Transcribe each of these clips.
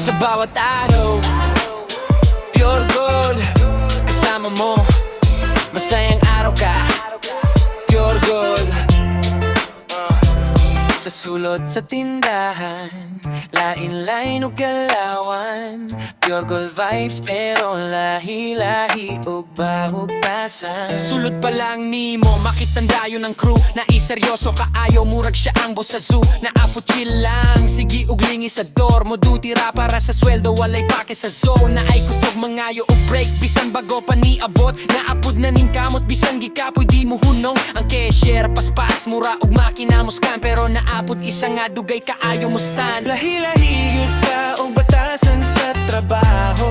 Sa bawat araw, pure gold. Kasama mo, masayang araw ka. Pure gold. Sa sulot sa tindahan, lain-lain o galawan. Pure gold vibes pero lahi-lahi o bahugtasan. Sulot pa lang ni mo, makitandayo ng crew. Na iseryoso ka ayaw, murag siya ang boss sa zoo. Naapot chill lang, sige uglingi sa door mo. Dutira para sa sweldo, walay pake sa zone. Na ay kusog mangayo o break, bisan bago pa ni abot. Naapod na ning kamot, bisan gikapoy di mo hunong. Ang cashier, paspas, mura ug makina mo scam. Pero naapod isa nga dugay ka ayaw mo stand. Lahi-lahi yun ka o batasan sa trabaho.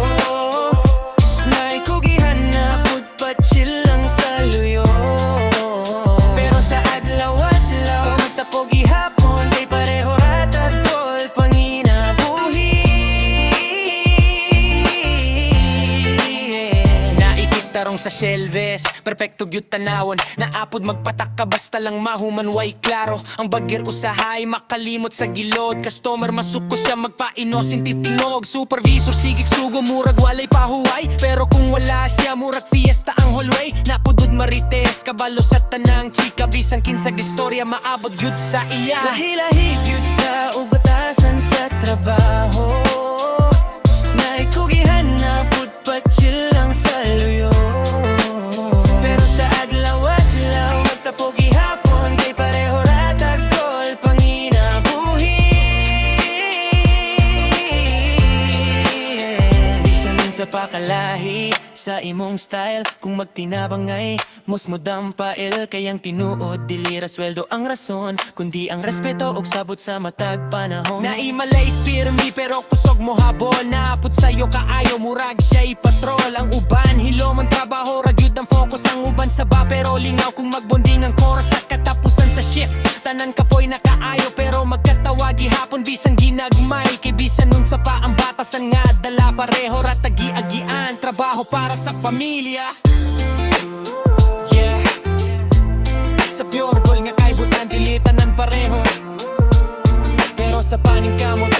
Naikugihan na pud pa chill lang sa luyo. Pero sa adlaw-adlaw magtapog ihapon, kay pareho ratag tol panginabuhi. Naikitarong sa shelves, perfecto gyud tanawon. Naapod magpatak ka basta lang mahuman way klaro. Ang bagger usahay makalimot sa gilod. Customer masuko siya magpa-inosin titingog. Supervisor sigig sugo murag walay pahuway. Pero kung wala siya murag fiesta ang hallway. Napudod marites kabalo sa tanang chika. Bisan kinsag istorya maabot gyud sa iya. Lahi-lahi gyud ka ug batasan sa trabaho. Naikugihan na pud pa chill lang sa luyo. Pero sa adlaw-adlaw magtapog ihapon, kay pareho ratag tol panginabuhi. Bisan sa pakalahi sa imong style, kung magtinabangay mos mo dampail. Kayang tinuod dili ra sweldo ang rason, kundi ang respeto og sabot sa matag panahon. Naimalay pirmi pero kusog mo habon. Naapot sa'yo kaayo murag siya'y patrol. Ang uban hilom ang trabaho, ragyud ang focus ang uban sa ba. Pero lingaw kung magbonding ang chorus sa katapusan sa shift. Tanan kapoy nakaayo pero magkatawagi hapon bisan ginagmay. Kay bisan nun sa pa ang batasan nga dala pareho ratagi-agian. Trabaho para sa pamilya. Yeah. Sa pure gold nga kay butan dilitanan pareho. Pero sa paning kamot